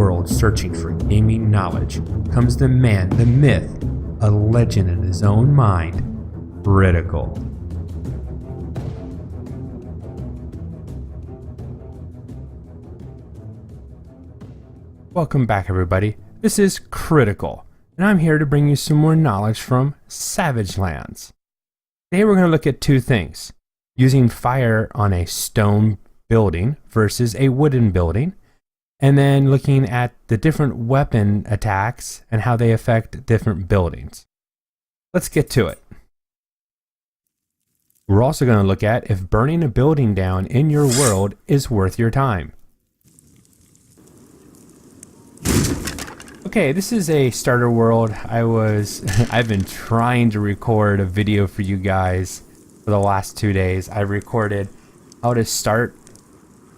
world searching for gaming knowledge comes the man, the myth, a legend in his own mind, Critical. Welcome back, everybody. This is Critical, and I'm here to bring you some more knowledge from Savage Lands. Today we're going to look at two things: using fire on a stone building versus a wooden building, and then looking at the different weapon attacks and how they affect different buildings. Let's get to it. We're also going to look at if burning a building down in your world is worth your time. Okay, this is a starter world. I've been trying to record a video for you guys for the last 2 days. I recorded how to start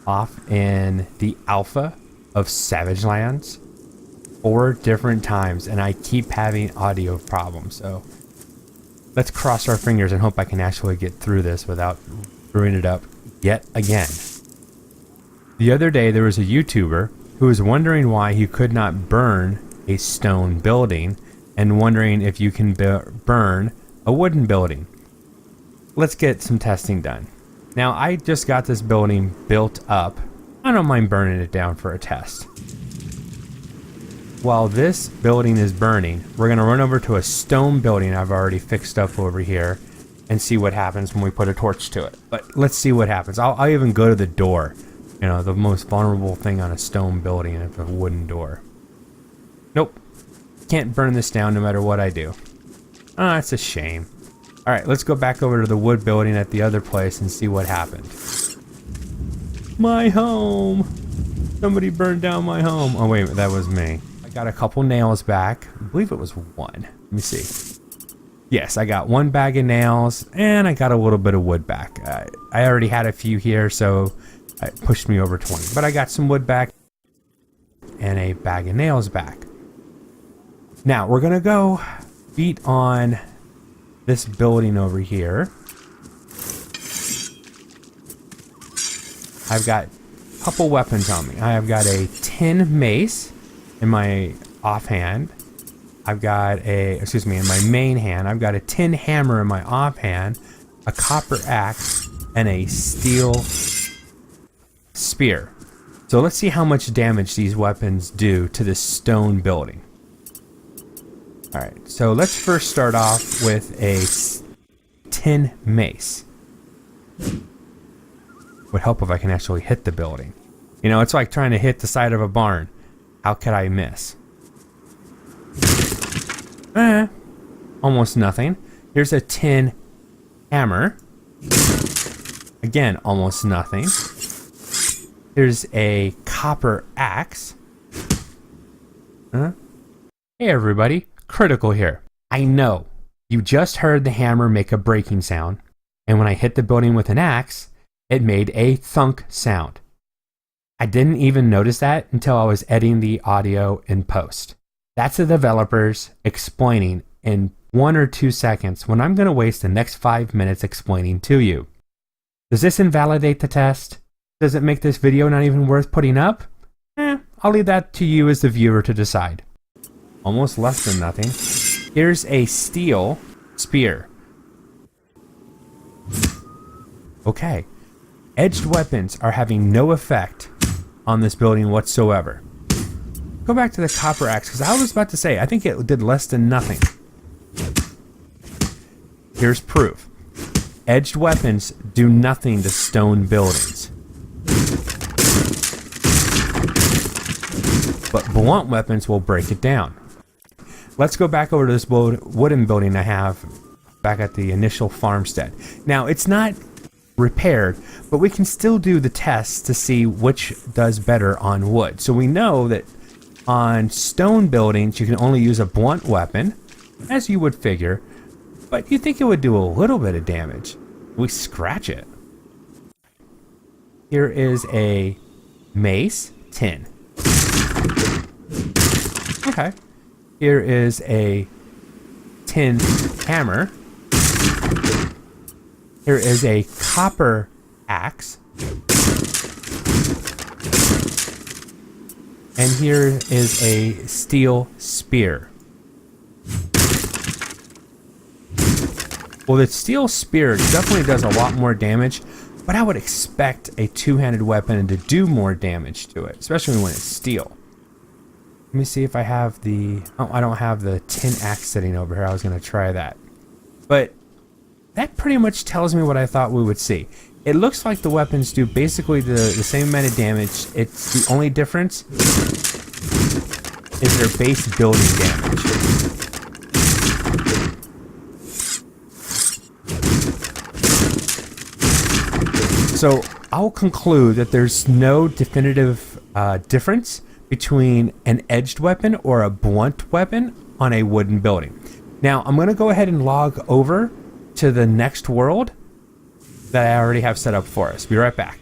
off in the alpha of Savage Lands 4 different times, and I keep having audio problems. So let's cross our fingers and hope I can actually get through this without screwing it up yet again. The other day there was a YouTuber who was wondering why he could not burn a stone building and wondering if you can burn a wooden building. Let's get some testing done. Now, I just got this building built up. I don't mind burning it down for a test. While this building is burning, we're going to run over to a stone building I've already fixed up over here and see what happens when we put a torch to it. But let's see what happens. I'll even go to the door. You know, the most vulnerable thing on a stone building is a wooden door. Nope. Can't burn this down no matter what I do. Oh, that's a shame. Alright, let's go back over to the wood building at the other place and see what happened. My home! Somebody burned down my home. Oh wait, that was me. I got a couple nails back. I believe it was 1. Let me see. Yes, I got 1 bag of nails, and I got a little bit of wood back. I already had a few here, so it pushed me over 20. But I got some wood back and a bag of nails back. Now, we're going to go beat on this building over here. I've got a couple weapons on me. I've got a tin mace in my offhand. I've got in my main hand. I've got a tin hammer in my offhand, a copper axe, and a steel spear. So let's see how much damage these weapons do to this stone building. Alright, so let's first start off with a tin mace. Would help if I can actually hit the building. You know, it's like trying to hit the side of a barn. How could I miss? Almost nothing. Here's a tin hammer. Again, almost nothing. Here's a copper axe. Hey everybody, Critical here. I know, you just heard the hammer make a breaking sound, and when I hit the building with an axe, it made a thunk sound. I didn't even notice that until I was editing the audio in post. That's the developers explaining in 1 or 2 seconds when I'm going to waste the next 5 minutes explaining to you. Does this invalidate the test? Does it make this video not even worth putting up? I'll leave that to you as the viewer to decide. Almost less than nothing. Here's a steel spear. Okay. Edged weapons are having no effect on this building whatsoever. Go back to the copper axe, because I was about to say, I think it did less than nothing. Here's proof. Edged weapons do nothing to stone buildings. But blunt weapons will break it down. Let's go back over to this wooden building I have back at the initial farmstead. Now, it's not repaired, but we can still do the tests to see which does better on wood. So we know that on stone buildings, you can only use a blunt weapon, as you would figure, but you think it would do a little bit of damage. We scratch it. Here is a mace, tin. Okay. Here is a tin hammer. Here is a copper axe. and here is a steel spear. Well, the steel spear definitely does a lot more damage, but I would expect a two-handed weapon to do more damage to it, especially when it's steel. Let me see if I have the... Oh, I don't have the tin axe sitting over here. I was going to try that. But that pretty much tells me what I thought we would see. It looks like the weapons do basically the same amount of damage. It's the only difference is their base building damage. So I'll conclude that there's no definitive difference between an edged weapon or a blunt weapon on a wooden building. Now I'm going to go ahead and log over to the next world that I already have set up for us. Be right back.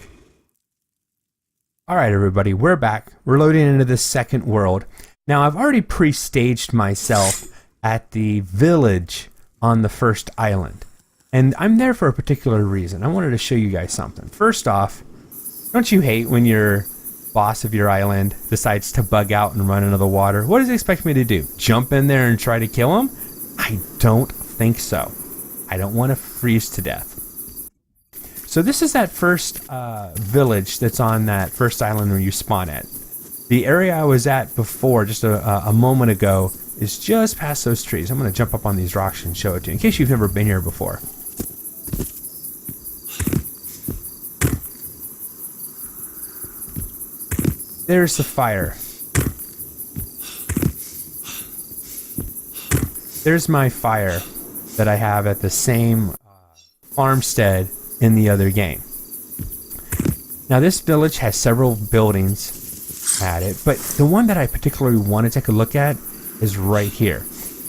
Alright everybody, we're back. We're loading into this second world. Now I've already pre-staged myself at the village on the first island. And I'm there for a particular reason. I wanted to show you guys something. First off, don't you hate when your boss of your island decides to bug out and run into the water? What does he expect me to do? Jump in there and try to kill him? I don't think so. I don't want to freeze to death. So this is that first village that's on that first island where you spawn at. The area I was at before, just a moment ago, is just past those trees. I'm going to jump up on these rocks and show it to you, in case you've never been here before. There's the fire. There's my fire that I have at the same farmstead in the other game. Now this village has several buildings at it, but the one that I particularly want to take a look at is right here.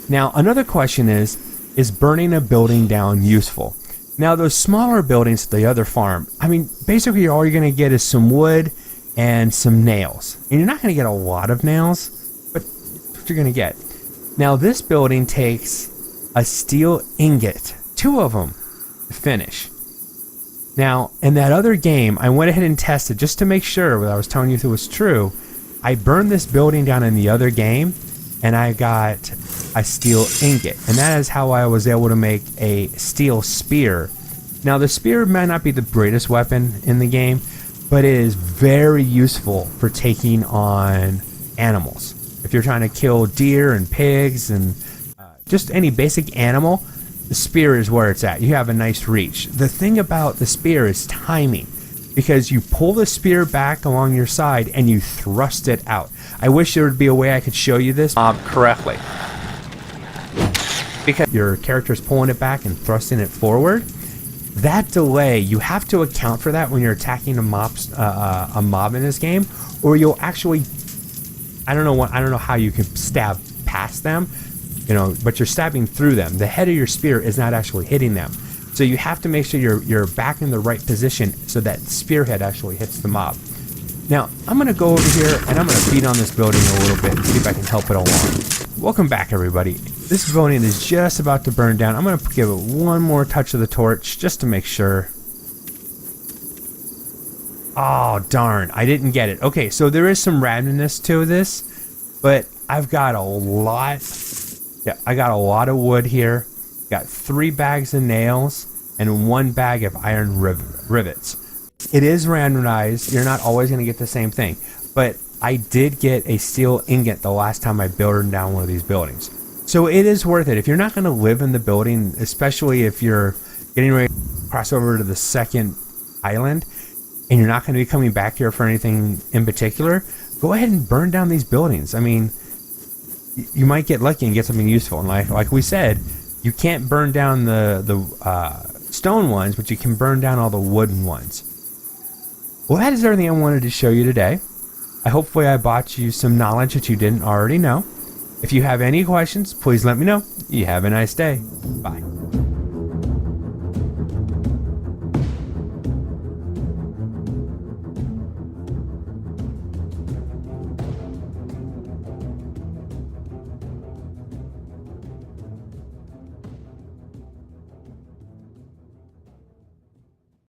Now another question is burning a building down useful? Now those smaller buildings at the other farm, I mean, basically all you're going to get is some wood and some nails. And you're not going to get a lot of nails, but that's what you're going to get. Now this building takes a steel ingot, 2 of them, to finish. Now, in that other game, I went ahead and tested just to make sure what I was telling you was true. I burned this building down in the other game, and I got a steel ingot. And that is how I was able to make a steel spear. Now, the spear might not be the greatest weapon in the game, but it is very useful for taking on animals. If you're trying to kill deer and pigs and just any basic animal, the spear is where it's at. You have a nice reach. The thing about the spear is timing, because you pull the spear back along your side and you thrust it out. I wish there would be a way I could show you this correctly. Because your character is pulling it back and thrusting it forward. That delay, you have to account for that when you're attacking a mob in this game, or you'll actually, I don't know how you can stab past them, you know, but you're stabbing through them. The head of your spear is not actually hitting them, so you have to make sure you're back in the right position so that spearhead actually hits the mob. Now I'm gonna go over here and I'm gonna beat on this building a little bit and see if I can help it along. Welcome back, everybody. This building is just about to burn down. I'm going to give it one more touch of the torch just to make sure. Oh, darn. I didn't get it. Okay, so there is some randomness to this, but I've got a lot. Yeah, I got a lot of wood here. Got 3 bags of nails and 1 bag of iron rivets. It is randomized. You're not always going to get the same thing, but I did get a steel ingot the last time I built down one of these buildings. So it is worth it. If you're not going to live in the building, especially if you're getting ready to cross over to the second island and you're not going to be coming back here for anything in particular, go ahead and burn down these buildings. I mean, you might get lucky and get something useful. And like we said, you can't burn down the stone ones, but you can burn down all the wooden ones. Well, that is everything I wanted to show you today. Hopefully I brought you some knowledge that you didn't already know. If you have any questions, please let me know. You have a nice day. Bye.